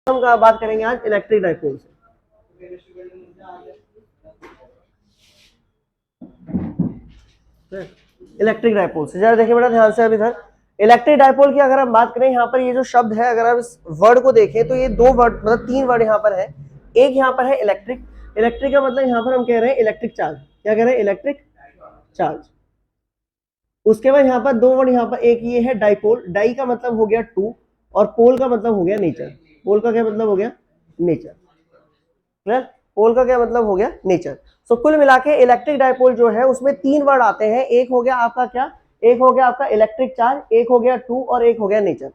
हम बात करेंगे आज इलेक्ट्रिक डाइपोल से। इलेक्ट्रिक डाइपोल से जरा देखिए बेटा ध्यान से। अब इधर इलेक्ट्रिक डाइपोल की अगर हम बात करें, यहाँ पर ये जो शब्द है, अगर आप इस वर्ड को देखें तो ये दो वर्ड मतलब तीन वर्ड यहाँ पर है। एक यहाँ पर है इलेक्ट्रिक, इलेक्ट्रिक का मतलब यहाँ पर हम कह रहे हैं इलेक्ट्रिक चार्ज। क्या कह रहे हैं? Electric charge. उसके बाद यहाँ पर दो वर्ड यहाँ पर, एक ये है डाइपोल, डाई का मतलब हो गया टू और पोल का मतलब हो गया नेचर। पोल का क्या मतलब हो गया? नेचर। क्लियर? पोल का क्या मतलब हो गया? नेचर। सो कुल मिला के इलेक्ट्रिक डाइपोल जो है उसमें तीन वर्ड आते हैं। एक हो गया आपका क्या? एक हो गया आपका इलेक्ट्रिक चार्ज, एक हो गया टू और एक हो गया नेचर।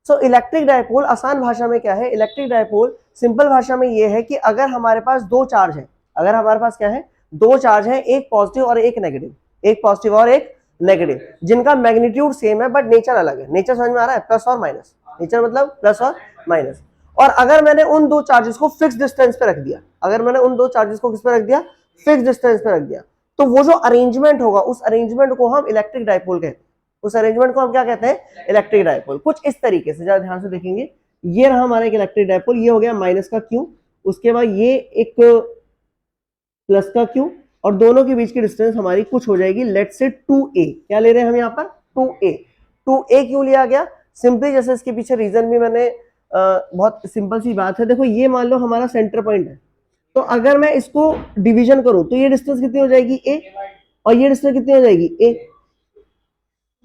सो इलेक्ट्रिक डाइपोल आसान भाषा में क्या है? इलेक्ट्रिक डाइपोल सिंपल भाषा में ये है कि अगर हमारे पास दो चार्ज है, अगर हमारे पास क्या है? दो चार्ज है, एक पॉजिटिव और एक नेगेटिव, एक पॉजिटिव और एक नेगेटिव, जिनका मैग्नीट्यूड सेम है बट नेचर अलग है। नेचर समझ में आ रहा है? प्लस और माइनस। नेचर मतलब प्लस और माइनस। और अगर मैंने उन दो चार्जेस को फिक्स डिस्टेंस पे रख दिया, अगर मैंने उन दो चार्जेस को किस पे रख दिया? फिक्स डिस्टेंस पे रख दिया, तो वो जो अरेंजमेंट होगा उस अरेंजमेंट को हम इलेक्ट्रिक डाइपोल कहते हैं। उस अरेंजमेंट को हम क्या कहते हैं? Electric dipole. कुछ इस तरीके से, जरा ध्यान से देखेंगे। ये रहा हमारा एक इलेक्ट्रिक डाइपोल, ये हो गया माइनस का क्यू, उसके बाद ये एक प्लस का क्यू, और दोनों के बीच की डिस्टेंस हमारी कुछ हो जाएगी, लेट्स से 2a। क्या ले रहे हैं हम यहाँ पर? 2a। 2a क्यों लिया गया? सिंपली जैसे इसके पीछे रीजन भी मैंने बहुत सिंपल सी बात है। देखो ये मान लो हमारा सेंटर पॉइंट है, तो अगर मैं इसको डिवीजन करूं तो ये डिस्टेंस कितनी हो जाएगी? a, और ये डिस्टेंस कितनी हो जाएगी? a।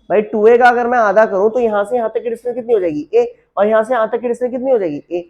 भाई 2a का अगर मैं आधा करूं तो यहां से यहां तक की डिस्टेंस कितनी हो जाएगी? a, और यहां से यहां तक की डिस्टेंस कितनी हो जाएगी? a।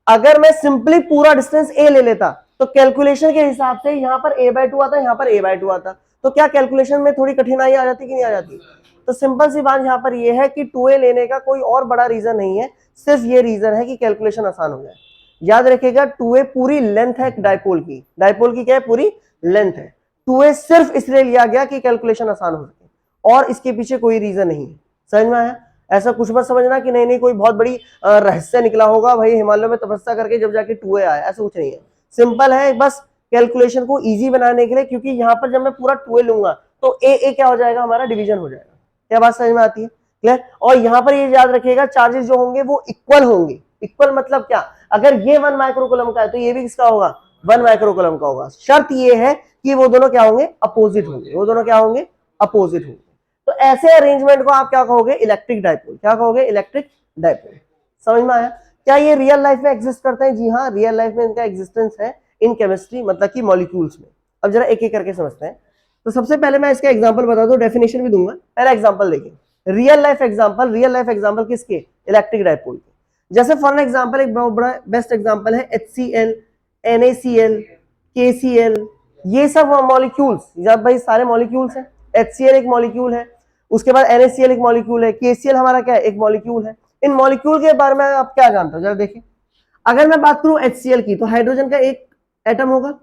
अगर मैं सिंपली पूरा डिस्टेंस a ले लेता तो कैलकुलेशन के हिसाब से यहाँ पर a/2 आता, यहाँ पर a/2 आता, तो क्या कैलकुलेशन में थोड़ी कठिनाई आ जाती कि नहीं आ जाती? तो सिंपल सी बात यहाँ पर ये है कि 2a लेने का कोई और बड़ा रीजन नहीं है, सिर्फ ये रीजन है कि कैलकुलेशन आसान हो जाए। याद रखिएगा 2a पूरी लेंथ है डाइपोल की। डाइपोल की क्या है? पूरी लेंथ है। 2a सिर्फ इसलिए लिया गया कि कैलकुलेशन आसान हो सके, और इसके पीछे कोई रीजन नहीं है। समझ में आया? ऐसा कुछ मत समझना कि नहीं नहीं कोई बहुत बड़ी रहस्य निकला होगा भाई हिमालय में तपस्या करके जब जाके 2a आया, ऐसा कुछ नहीं है। सिंपल है, बस कैलकुलेशन को इजी बनाने के लिए, क्योंकि यहाँ पर जब मैं पूरा 2a लूंगा तो a क्या हो जाएगा? हमारा डिवीजन हो जाएगा। क्या बात समझ में आती है? क्लियर? और यहाँ पर ये याद रखिएगा चार्जेस जो होंगे वो इक्वल होंगे। इक्वल मतलब क्या? अगर ये 1 माइक्रोकूलम का है तो ये भी किसका होगा? 1 माइक्रोकूलम का होगा। शर्त ये है कि वो दोनों क्या होंगे? अपोजिट होंगे। वो दोनों क्या होंगे? अपोजिट होंगे। तो ऐसे अरेंजमेंट को आप क्या कहोगे? Electric dipole. क्या कहोगे? Electric dipole. समझ में आया? क्या ये रियल लाइफ में एग्जिस्ट करते हैं? जी हाँ, रियल लाइफ में इनका एग्जिस्टेंस है इन केमिस्ट्री, मतलब कि मॉलिक्यूल्स में। अब जरा एक एक करके समझते हैं। तो सबसे पहले मैं इसका एग्जांपल बता दूं, डेफिनेशन भी दूंगा। पहला एग्जांपल देखिए, real life example. Real life example किसके? इलेक्ट्रिक डाइपोल के। जैसे फॉर एग्जांपल एक बहुत बड़ा बेस्ट एग्जांपल है HCl, NaCl, KCl, ये सब मॉलिक्यूल्स। जब भाई सारे मॉलिक्यूल्स हैं। HCl एक मॉलिक्यूल है, उसके बाद NaCl एक मॉलिक्यूल है, KCl हमारा क्या है? एक मॉलिक्यूल है। इन मॉलिक्यूल के बारे में आप क्या जानते हो? जरा देखिए, अगर मैं बात करूं HCl की, तो हाइड्रोजन का एक एटम होगा।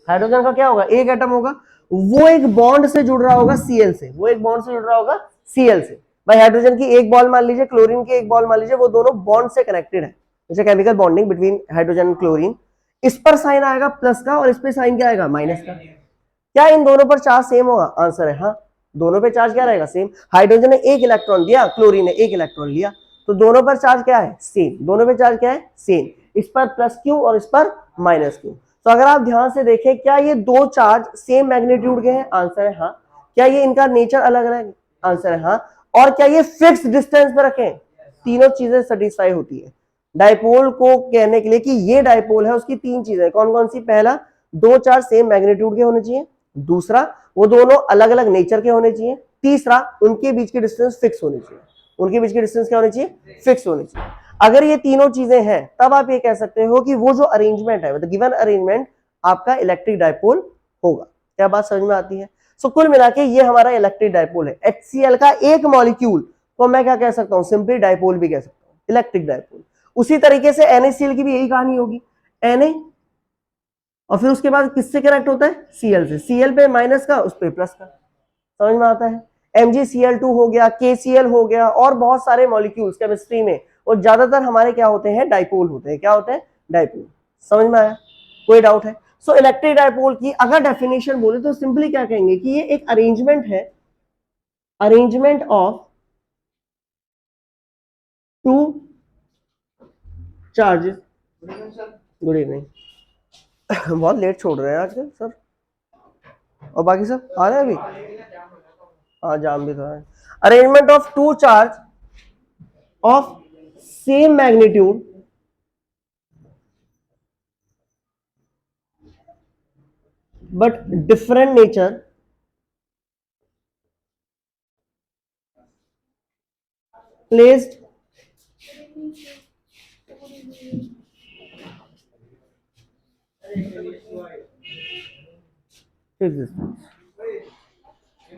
हाइड्रोजन का क्या होगा? एक एटम होगा। वो एक बॉन्ड से जुड़ रहा होगा Cl से, वो एक बॉन्ड से जुड़ रहा होगा Cl से। भाई हाइड्रोजन की एक बॉल मान लीजिए, क्लोरीन की एक बॉल मान लीजिए, वो दोनों बॉन्ड से कनेक्टेड है, जैसे chemical bonding between hydrogen and chlorine. इस पर साइन आएगा प्लस का और इस पर साइन क्या आएगा? माइनस का। क्या इन दोनों पर चार्ज सेम होगा? आंसर है हाँ, दोनों पे चार्ज क्या रहेगा? सेम। हाइड्रोजन ने एक इलेक्ट्रॉन दिया, क्लोरीन ने एक इलेक्ट्रॉन लिया, तो दोनों पर चार्ज क्या है? सेम। दोनों पे चार्ज क्या है? सेम। इस पर प्लस क्यू और इस पर माइनस क्यू। तो अगर आप ध्यान से देखें, क्या ये दो चार्ज सेम मैग्नीट्यूड के हैं? आंसर है हाँ। क्या ये इनका नेचर अलग अलग? आंसर है हाँ। और क्या ये फिक्स डिस्टेंस पर रखें? तीनों चीजें सेटिस्फाई होती है। डाइपोल को कहने के लिए कि ये डाइपोल है, उसकी तीन चीजें कौन कौन सी? पहला, दो चार्ज सेम मैग्नीट्यूड के होने चाहिए। दूसरा, वो दोनों अलग अलग नेचर के होने चाहिए। तीसरा, उनके बीच की डिस्टेंस फिक्स होनी चाहिए। उनके बीच की डिस्टेंस क्या होनी चाहिए? फिक्स होनी चाहिए। अगर ये तीनों चीजें हैं तब आप ये कह सकते हो कि वो जो अरेंजमेंट है, मतलब गिवन अरेंजमेंट आपका इलेक्ट्रिक डाइपोल होगा। क्या बात समझ में आती है? सो कुल मिला के ये हमारा इलेक्ट्रिक डाइपोल है। HCl का एक मॉलिक्यूल तो मैं क्या कह सकता हूं? सिंपली डाइपोल भी कह सकता हूं, इलेक्ट्रिक डाइपोल। उसी तरीके से NaCl की भी यही कहानी होगी। Na, और फिर उसके बाद किससे कनेक्ट होता है? Cl से। Cl पे माइनस का, उस पे प्लस का। समझ में आता है? MgCl2 हो गया, KCl हो गया, और बहुत सारे मॉलिक्यूल्स केमिस्ट्री में, और ज्यादातर हमारे क्या होते हैं? डाइपोल होते हैं। क्या होते हैं? डाइपोल। समझ में आया? कोई डाउट है? सो इलेक्ट्रिक डाइपोल की अगर डेफिनेशन बोले तो सिंपली क्या कहेंगे कि ये एक अरेंजमेंट है, arrangement of two charges good evening. बहुत लेट छोड़ रहे हैं आजकल सर। और बाकी सब आ रहे हैं अभी? हाँ, जाम भी तो है। Arrangement of two charge of same magnitude but different nature placed fixed distance।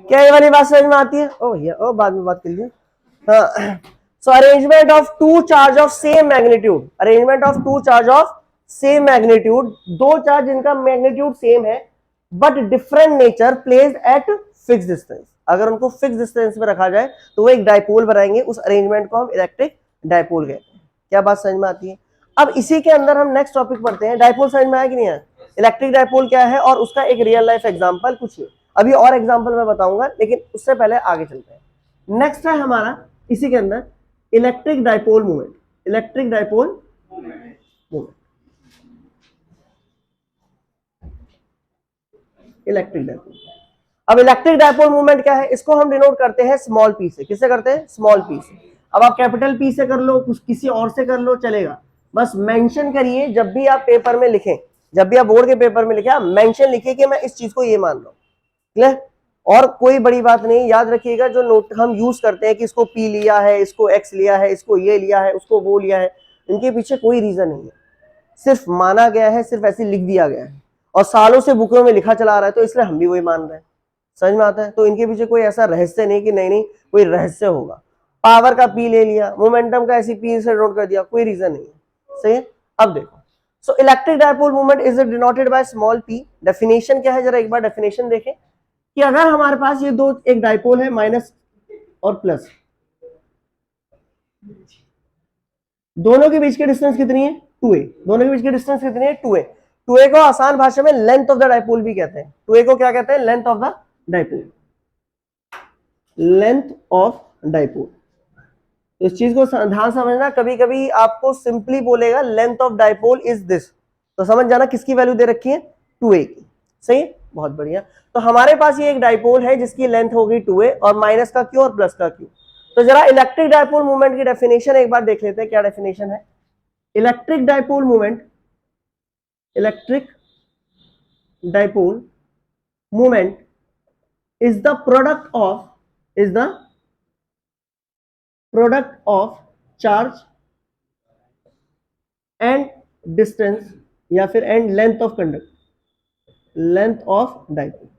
क्या ये वाली बात समझ में आती है? ओ भैया, ओ बाद में बात कर लीजिए। हाँ, so arrangement of two charge of same magnitude, arrangement of two charge of same magnitude, दो चार्ज जिनका मैग्नीट्यूड सेम है but different nature placed at fix distance. अगर उनको फिक्स डिस्टेंस में रखा जाए तो वो एक डायपोल बनाएंगे, उस अरेंजमेंट को हम इलेक्ट्रिक डायपोल कहते हैं। क्या बात समझ में आती है? अब इसी के अंदर हम नेक्स्ट टॉपिक पढ़ते हैं। डायपोल समझ में आया कि नहीं आया? इलेक्ट्रिक डायपोल क्या है और उसका एक रियल लाइफ एग्जांपल कुछ है। अभी और एग्जांपल मैं बताऊंगा, लेकिन उससे पहले आगे चलते हैं। नेक्स्ट है हमारा इसी के अंदर electric dipole movement. Electric dipole movement, electric dipole. अब इलेक्ट्रिक डायपोल मूवमेंट क्या है? इसको हम डिनोट करते हैं स्मॉल पी से। किससे करते हैं? स्मॉल पी से। अब आप कैपिटल पी से कर लो, कुछ किसी और से कर लो, चलेगा। बस मेंशन करिए जब भी आप पेपर में लिखें, जब भी आप बोर्ड के पेपर में लिखें, आप मेंशन लिखिए कि मैं इस चीज को ये मान रहा हूं। क्लियर? और कोई बड़ी बात नहीं, याद रखिएगा जो नोट हम यूज करते हैं कि इसको पी लिया है, इसको एक्स लिया है, इसको ये लिया है, उसको वो लिया है, इनके पीछे कोई रीजन नहीं है, सिर्फ माना गया है, सिर्फ ऐसे लिख दिया गया है और सालों से बुकों में लिखा चला आ रहा है, तो इसलिए हम भी वही मान रहे हैं। समझ में आता है? तो इनके पीछे कोई ऐसा रहस्य नहीं कि नहीं नहीं कोई रहस्य होगा। पावर का पी ले लिया, मोमेंटम का ऐसी पी से नोट कर दिया, कोई रीजन नहीं है। सही है? अब देखो, so electric dipole movement is denoted by small P. Definition क्या है? जरा एक बार डेफिनेशन देखें कि अगर हमारे पास ये दो, एक डायपोल है माइनस और प्लस, दोनों के बीच की डिस्टेंस कितनी है? 2a। दोनों के बीच की डिस्टेंस कितनी है? 2a। 2a को आसान भाषा में लेंथ ऑफ द डायपोल भी कहते हैं। 2a को क्या कहते हैं? Length of the dipole, length of dipole. इस चीज को ध्यान समझना, कभी कभी आपको सिंपली बोलेगा length of dipole is this, तो समझ जाना किसकी वैल्यू दे रखी है? 2a की। सही है? बहुत बढ़िया। तो हमारे पास ये एक डायपोल है जिसकी लेंथ होगी 2a और माइनस का क्यू और प्लस का क्यू। तो जरा इलेक्ट्रिक डायपोल मूवमेंट की डेफिनेशन एक बार देख लेते हैं। क्या डेफिनेशन है? Electric dipole movement, electric dipole movement is the product of charge and distance या फिर and length of conductor, length of dipole।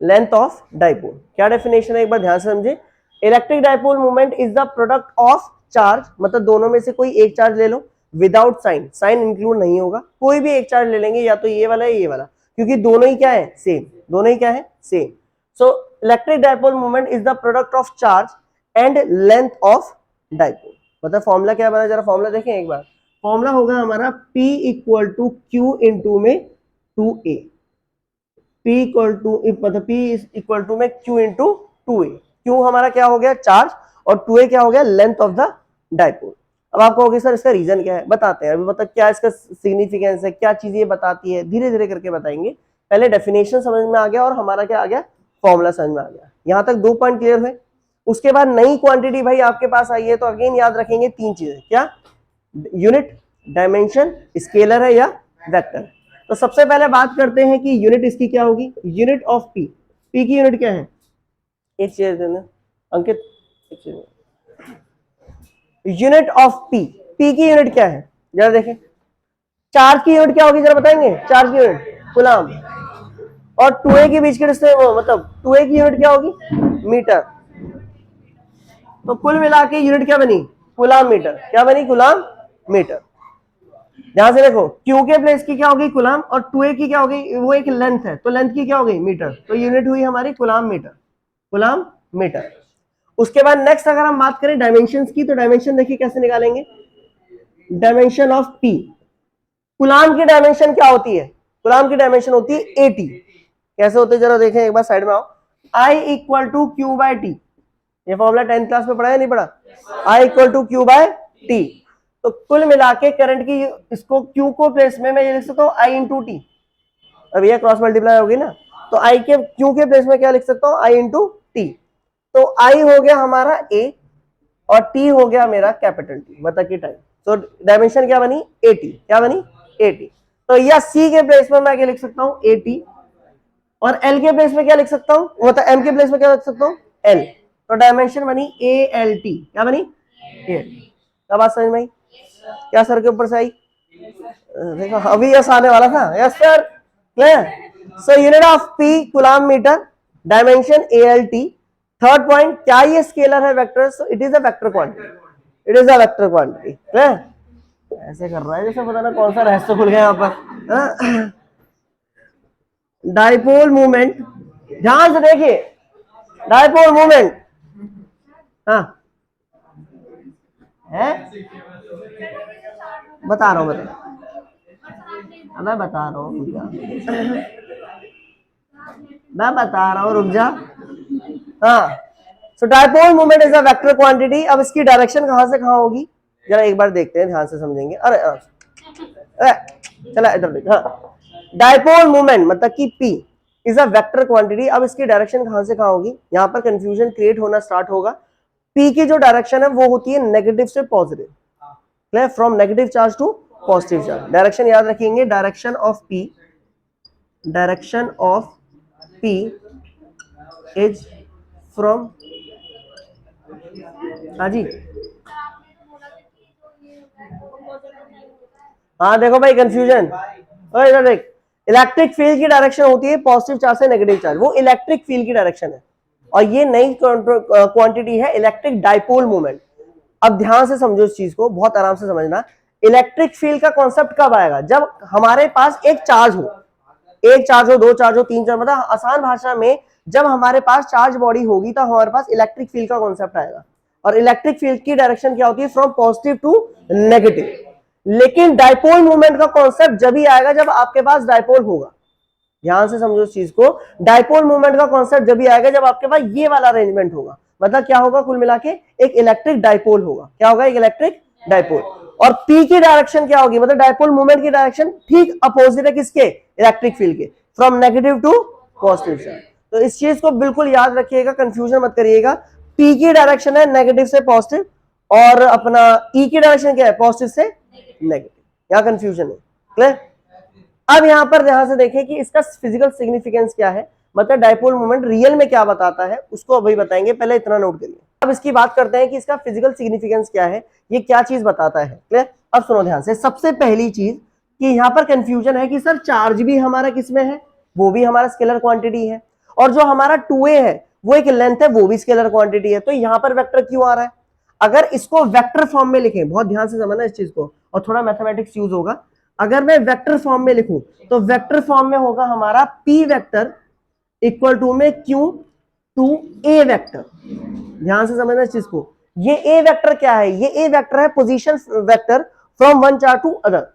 Length of dipole क्या डेफिनेशन है? एक बार ध्यान से समझे। Electric dipole movement is the product of charge, मतलब दोनों में से कोई एक चार्ज ले लो, विदाउट साइन, साइन इंक्लूड नहीं होगा, कोई भी एक चार्ज ले लेंगे, या तो ये वाला या ये वाला, क्योंकि दोनों ही क्या है? सेम। दोनों ही क्या है? Same. So electric dipole movement is the product of charge and length of dipole. मतलब फॉर्मूला क्या बना? जरा फॉर्मूला देखें एक बार। फॉर्मूला होगा हमारा P equal to Q into में 2a। P इक्वल टू, मतलब P इक्वल टू में Q इंटू 2a। Q हमारा क्या हो गया? चार्ज, और 2a क्या हो गया? Length of the dipole. अब आप कहोगे सर इसका रीजन क्या है? बताते हैं अभी, मतलब क्या इसका सिग्निफिकेंस है, क्या चीज ये बताती है, धीरे धीरे करके बताएंगे। पहले डेफिनेशन समझ में आ गया और हमारा क्या आ गया? फॉर्मूला समझ में आ गया। यहां तक 2 पॉइंट क्लियर हुए। उसके बाद नई क्वांटिटी भाई आपके पास आई है, तो अगेन याद रखेंगे 3 चीजें। क्या? यूनिट, डायमेंशन, स्केलर है या वेक्टर। तो सबसे पहले बात करते हैं कि यूनिट इसकी क्या होगी? Unit of P. पी की यूनिट क्या है? एक चीज देना अंकित, एक चीज। यूनिट ऑफ पी, पी की यूनिट क्या है? जरा देखें। चार्ज की यूनिट क्या होगी? जरा बताएंगे। चार्ज की यूनिट कूलम, और 2a के बीच के डिस्टेंस, मतलब 2a की यूनिट क्या होगी? मीटर। तो कुल मिला के यूनिट क्या बनी? Coulomb metre. क्या बनी? Coulomb metre. ध्यान से देखो, Q के प्लेस की क्या होगी? कूलम, और 2a की क्या होगी? वो एक लेंथ है, तो लेंथ की क्या होगी? मीटर। तो यूनिट हुई हमारी कूलम मीटर, कूलम मीटर। उसके बाद नेक्स्ट अगर हम बात करें डायमेंशंस की, तो डायमेंशन देखिए कैसे निकालेंगे। डायमेंशन ऑफ P, कूलम की डायमेंशन क्या होती है? कूलम की डायमेंशन होती है 80। कैसे होते हैं जरा देखें एक बार, साइड में आओ। I equal to Q by T. ये फॉर्मूला 10th क्लास में पढ़ा है नहीं पढ़ा? I equal to Q by T. तो कुल मिला के करंट की इसको क्यू को प्लेस में मैं ये लिख सकता हूँ I इंटू टी। अब ये क्रॉस मल्टीप्लाई होगी ना, तो I के क्यू के प्लेस में क्या लिख सकता हूँ? I into T. तो I हो गया हमारा A और T हो गया मेरा कैपिटल T, मतलब कि टाइम। तो डायमेंशन क्या बनी? AT। क्या बनी? AT। तो या C के प्लेस में मैं क्या लिख सकता हूँ? AT। और L के प्लेस में क्या लिख सकता हूँ? मतलब M के प्लेस में क्या लिख सकता हूँ? L। तो डायमेंशन बनी ALT। क्या बनी? ALT। क्या बात समझ में आई? क्या सर के ऊपर से आई? देखो अभी यस आने वाला था। Yes sir, clear? So unit of P coulomb metre, dimension ALT। Third point, क्या ये स्केलर है vector? So it is a vector quantity. It is a vector quantity. Clear? ऐसे कर रहा है जैसे पता ना कौन सा रहस्य खुल गया यहाँ पर। डाइपोल मूवमेंट, ध्यान से देखिए, डाइपोल मूवमेंट, हाँ है, बता रहा हूँ मैं बता रहा हूँ, मैं बता रहा हूँ, रुक जा। हाँ, so dipole movement is a vector quantity. अब इसकी डायरेक्शन कहां से कहां होगी जरा एक बार देखते हैं, ध्यान से समझेंगे। अरे चला इधर देख। हाँ, डाइपोल मूवमेंट मतलब कि P is a vector quantity. अब इसकी डायरेक्शन कहां से कहां होगी, यहां पर कंफ्यूजन क्रिएट होना स्टार्ट होगा। P की जो डायरेक्शन है वो होती है नेगेटिव से positive, clear? From negative charge to positive charge. Direction याद रखेंगे, direction of P, direction of P is from, हाँ जी, हाँ देखो भाई कंफ्यूजन, इधर देख, इलेक्ट्रिक फील्ड की डायरेक्शन होती है पॉजिटिव चार्ज से नेगेटिव चार्ज, वो इलेक्ट्रिक फील्ड की डायरेक्शन है। और ये नई क्वांटिटी है इलेक्ट्रिक डाइपोल मूवमेंट। अब ध्यान से समझो इस चीज को, बहुत आराम से समझना। इलेक्ट्रिक फील्ड का कॉन्सेप्ट कब आएगा? जब हमारे पास एक चार्ज हो, एक चार्ज हो, दो चार्ज हो, तीन चार्ज, मतलब आसान भाषा में जब हमारे पास चार्ज बॉडी होगी तो हमारे पास इलेक्ट्रिक फील्ड का कॉन्सेप्ट आएगा। और इलेक्ट्रिक फील्ड की डायरेक्शन क्या होती है? From positive to negative. लेकिन डाइपोल मूवमेंट का कॉन्सेप्ट जब ही आएगा जब आपके पास डाइपोल होगा। ध्यान से समझो इस चीज को, डाइपोल मूवमेंट का कॉन्सेप्ट जब भी आएगा जब आपके पास ये वाला अरेंजमेंट होगा। मतलब क्या होगा? कुल मिला के एक इलेक्ट्रिक डाइपोल होगा। क्या होगा? एक इलेक्ट्रिक डाइपोल। और P की डायरेक्शन क्या होगी? मतलब डाइपोल मूवमेंट की डायरेक्शन ठीक अपोजिट है किसके? इलेक्ट्रिक फील्ड के, from negative to positive charge. तो इस चीज को बिल्कुल याद रखिएगा, कंफ्यूजन मत करिएगा। P की डायरेक्शन है नेगेटिव से पॉजिटिव और अपना E की डायरेक्शन क्या है? पॉजिटिव से नेगेटिव। यहां कंफ्यूजन है, क्लियर? अब यहां पर ध्यान से देखें कि इसका फिजिकल सिग्निफिकेंस क्या है, मतलब डाइपोल मोमेंट रियल में क्या बताता है, उसको अभी बताएंगे, पहले इतना नोट करिए। अब इसकी बात करते हैं कि इसका फिजिकल सिग्निफिकेंस क्या है, ये क्या चीज बताता है, क्लियर? अब सुनो ध्यान से। सबसे पहली चीज कि यहां पर कंफ्यूजन है कि सर चार्ज भी हमारा किसमें है? वो भी हमारा स्केलर क्वांटिटी है, और जो हमारा 2a है वो एक लेंथ है, वो भी स्केलर क्वांटिटी है। तो यहां पर वेक्टर क्यों आ रहा है? अगर इसको वेक्टर फॉर्म में लिखें, बहुत ध्यान से समझना इस चीज को, और थोड़ा मैथमेटिक्स यूज होगा। अगर मैं वेक्टर फॉर्म में लिखूं तो वेक्टर फॉर्म में होगा हमारा P वेक्टर इक्वल टू में Q टू A वेक्टर। ध्यान से समझना इस चीज को। ये A वेक्टर क्या है? ये A वेक्टर है position vector from one charge to other.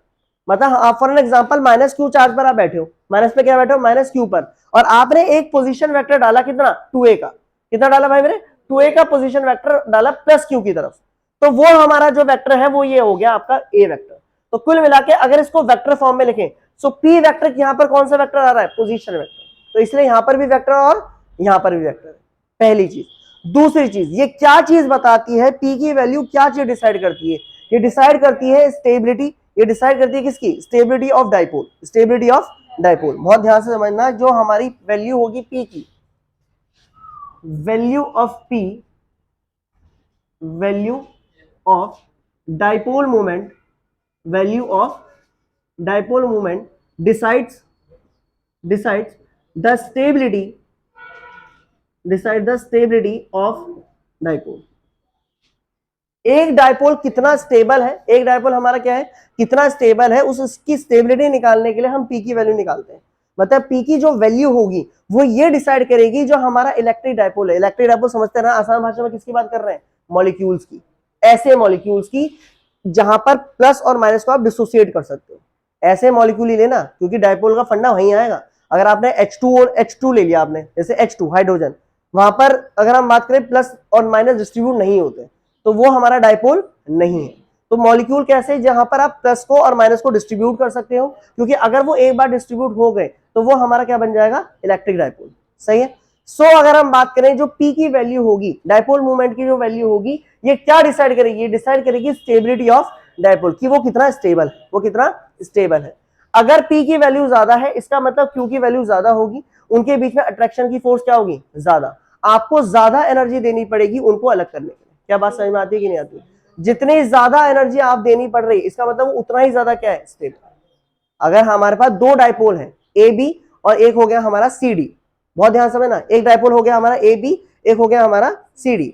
मतलब for an example -q charge पर आप बैठे हो, माइनस पे क्या बैठे हो? -q पर, और आपने एक पोजीशन वेक्टर डाला, कितना? 2a का। कितना डाला भाई मेरे? 2a का पोजीशन वेक्टर डाला प्लस q की तरफ, तो वो हमारा जो वेक्टर है वो ये हो गया आपका A वेक्टर। तो कुल मिला के अगर इसको वेक्टर फॉर्म में लिखें सो P वेक्टर यहां पर कौन सा वेक्टर आ रहा है? Position vector. तो इसलिए यहां पर भी वेक्टर और यहां पर भी वेक्टर है, पहली चीज। दूसरी चीज, ये क्या चीज बताती है? P की वैल्यू क्या चीज डिसाइड करती है? ये डिसाइड करती है स्टेबिलिटी। ये डिसाइड करती है किसकी? Stability of dipole. Stability of dipole, बहुत ध्यान से समझना। जो हमारी वैल्यू होगी P की, value of P, value of dipole moment, value of dipole moment decides the stability of dipole. एक डाइपोल कितना स्टेबल है, एक डाइपोल हमारा क्या है, कितना स्टेबल है, उसकी स्टेबिलिटी निकालने के लिए हम P की वैल्यू निकालते हैं। मतलब P की जो वैल्यू होगी वो ये डिसाइड करेगी जो हमारा इलेक्ट्रिक डाइपोल है। इलेक्ट्रिक डाइपोल समझते हैं ना, आसान भाषा में किसकी बात कर रहे हैं? मॉलिक्यूल्स की। ऐसे मॉलिक्यूल्स की जहां पर प्लस और माइनस को आप डिसोसिएट कर सकते हो, ऐसे मॉलिक्यूल ही लेना, क्योंकि डाइपोल का फंडा वहीं आएगा। अगर आपने H2 और H2 ले लिया आपने, जैसे H2 हाइड्रोजन, वहां पर अगर हम बात करें प्लस और माइनस डिस्ट्रीब्यूट नहीं होते तो वो हमारा डायपोल नहीं है। तो मॉलिक्यूल कैसे, जहां पर आप प्लस को और माइनस को डिस्ट्रीब्यूट कर सकते हो, क्योंकि अगर वो एक बार डिस्ट्रीब्यूट हो गए तो वो हमारा क्या बन जाएगा, इलेक्ट्रिक डायपोल। सही है। सो अगर हम बात करें जो पी की वैल्यू होगी, डायपोल मोमेंट की जो वैल्यू होगी, ये क्या डिसाइड करेगी, ये डिसाइड करेगी स्टेबिलिटी ऑफ डायपोल, कि वो कितना स्टेबल है, वो कितना स्टेबल है। अगर पी की वैल्यू ज्यादा है इसका मतलब क्यू की वैल्यू ज्यादा होगी, उनके बीच में अट्रैक्शन की फोर्स क्या होगी, ज्यादा, आपको ज्यादा एनर्जी देनी पड़ेगी उनको अलग करने के लिए। क्या बात समझ में आती है कि नहीं आती? जितनी ज्यादा एनर्जी आप देनी पड़ रही है इसका मतलब उतना ही ज्यादा क्या है, स्टेबल। अगर हमारे पास दो डायपोल है ए बी और एक हो गया हमारा सी डी, बहुत ध्यान से ना, एक डायपोल हो गया हमारा ए बी, एक हो गया हमारा सी डी,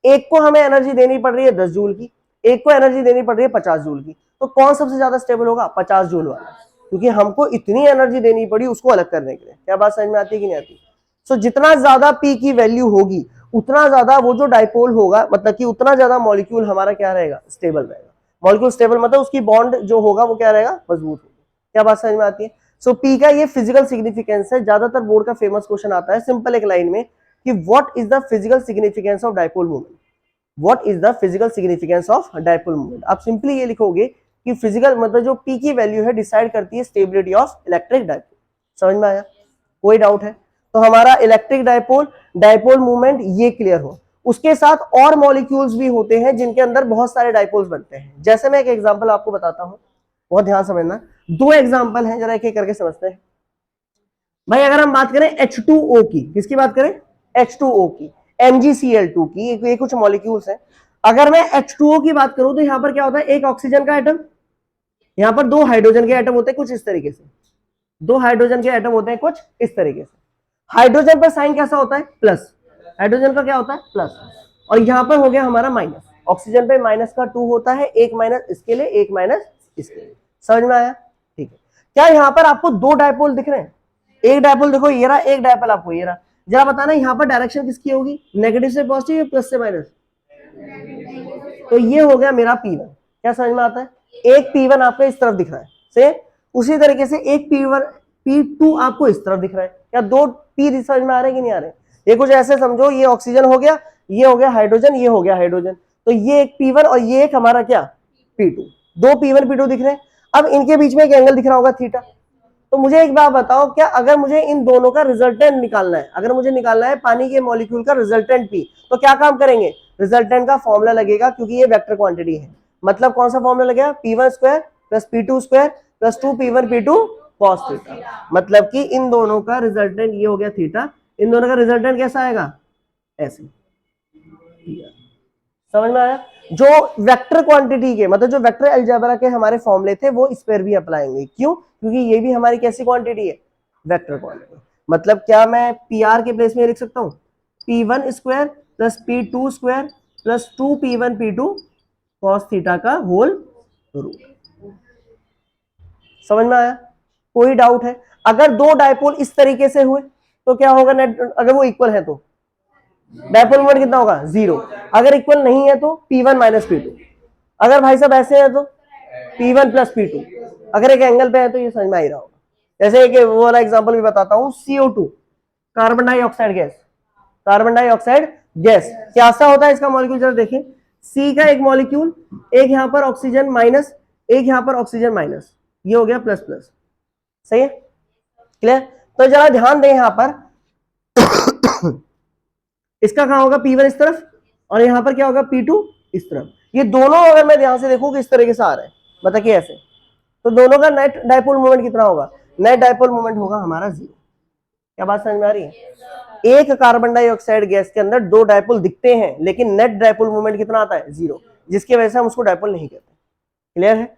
एक को हमें एनर्जी देनी पड़ रही है 10 जूल की, एक को एनर्जी देनी पड़ रही है 50 जूल की, तो कौन सबसे ज्यादा स्टेबल होगा, 50 जूल वाला, क्योंकि हमको इतनी एनर्जी देनी पड़ी उसको अलग करने के लिए। क्या बात समझ में आती है कि नहीं आती? सो जितना ज्यादा पी की वैल्यू होगी उतना ज्यादा वो जो डायपोल होगा, मतलब कि उतना ज्यादा मॉलिक्यूल हमारा क्या रहेगा, स्टेबल रहेगा। मॉलिक्यूल स्टेबल मतलब उसकी बॉन्ड जो होगा वो क्या रहेगा, मजबूत होगा। क्या बात समझ में आती है? सो पी का ये फिजिकल सिग्निफिकेंस है। ज्यादातर बोर्ड का फेमस क्वेश्चन आता है सिंपल एक लाइन में कि what is the physical significance of dipole moment, what is the physical significance of dipole moment. आप सिंपली ये लिखोगे कि फिजिकल मतलब जो पी की वैल्यू है डिसाइड करती है स्टेबिलिटी ऑफ इलेक्ट्रिक डायपोल। समझ में आया? कोई डाउट है? तो हमारा इलेक्ट्रिक डायपोल, डायपोल मूवमेंट ये क्लियर हो। उसके साथ और मॉलिक्यूल्स भी होते हैं जिनके अंदर बहुत सारे डायपोल्स बनते हैं। जैसे मैं एक एग्जांपल आपको बताता हूं, बहुत ध्यान समझना, दो एग्जांपल हैं, जरा एक एक करके समझते हैं। भाई अगर हम बात करें H2O की, किसकी बात करें, H2O की, MgCl2 की, ये कुछ मॉलिक्यूल्स हैं। अगर मैं H2O की बात करूं तो यहां पर क्या होता है, एक ऑक्सीजन का एटम, यहां पर दो हाइड्रोजन के एटम होते हैं कुछ इस तरीके से, दो हाइड्रोजन के एटम होते हैं कुछ इस तरीके से। हाइड्रोजन पर साइन कैसा होता है, प्लस, हाइड्रोजन का क्या होता है, प्लस, और यहां पर हो गया हमारा माइनस। ऑक्सीजन पे माइनस का 2 होता है, एक माइनस इसके लिए, एक माइनस इसके लिए। समझ में आया? ठीक है। क्या यहां पर आपको दो डायपोल दिख रहे हैं? एक डायपोल देखो ये रहा, एक डायपोल आपको ये रहा। जरा बताना यहां पर डायरेक्शन किसकी होगी, नेगेटिव से पॉजिटिव या प्लस से माइनस? तो ये हो गया मेरा P1। क्या समझ में आता है? एक P1 आपको इस तरफ दिख रहा है, से उसी तरीके से एक P1 P2 आपको इस तरफ दिख रहा है। क्या दो P समझ में आ रहे हैं कि नहीं आ रहे? ये कुछ ऐसे समझो, ये ऑक्सीजन हो गया, ये हो गया हाइड्रोजन, ये हो गया हाइड्रोजन, तो ये एक P1 और ये एक हमारा क्या, P2। दो P1 P2 दिख रहे हैं। अब इनके बीच में एक एंगल दिख रहा होगा थीटा। तो मुझे एक बात बताओ, क्या अगर मुझे इन दोनों का रिजल्टेंट निकालना है, अगर मुझे निकालना है पानी के मॉलिक्यूल का रिजल्टेंट P, तो क्या काम करेंगे, रिजल्टेंट का फॉर्मूला लगेगा, क्योंकि ये वेक्टर क्वांटिटी है। मतलब कौन सा फॉर्मूला लगेगा, P1 square plus P2 square plus 2P1 P2 cos theta. मतलब कि इन दोनों का रिजल्टेंट ये हो गया थीटा, इन दोनों का रिजल्टेंट कैसा आएगा, ऐसे। समझ में आया? जो वेक्टर क्वांटिटी के मतलब जो वेक्टर अलजेब्रा के हमारे फॉर्मूले थे वो इस पर भी अप्लाई होंगे। क्यों? क्योंकि ये भी हमारी कैसी क्वांटिटी है, वेक्टर क्वांटिटी। मतलब क्या मैं पीआर के प्लेस में लिख सकता हूं, P1 square plus P2 square plus 2P1 P2 cos theta का होल रूट। समझ में आया? कोई डाउट है? अगर दो डायपोल इस तरीके से हुए तो क्या होगा नेट, अगर वो इक्वल है तो डायपोल मोमेंट कितना होगा, 0। अगर इक्वल नहीं है तो P1 माइनस P2। अगर भाई साहब ऐसे है तो P1 प्लस P2। अगर एक एंगल पे है तो ये समझ में आ ही रहा होगा। जैसे एक वो वाला एग्जांपल भी बताता हूं, CO2 carbon dioxide gas, carbon dioxide gas कैसा होता है इसका मॉलिक्यूल, जरा देखें। C का एक मॉलिक्यूल, एक यहां पर ऑक्सीजन माइनस, एक यहां पर ऑक्सीजन माइनस, ये हो गया प्लस प्लस। सही है? क्लियर? तो जरा ध्यान दें यहां पर इसका कहां होगा, P1 इस तरफ, और यहां पर क्या होगा, P2 इस तरफ। ये दोनों अगर मैं ध्यान से देखूं कि इस तरीके से आ रहे हैं, बताइए ऐसे, तो दोनों का नेट डायपोल मोमेंट कितना होगा, नेट डायपोल मोमेंट होगा हमारा 0। क्या बात समझ में आ रही है? एक कार्बन डाइऑक्साइड गैस के अंदर दो डायपोल दिखते हैं लेकिन नेट डायपोल मोमेंट कितना आता है, 0, जिसकी वजह से हम उसको डायपोल नहीं कहते। क्लियर है?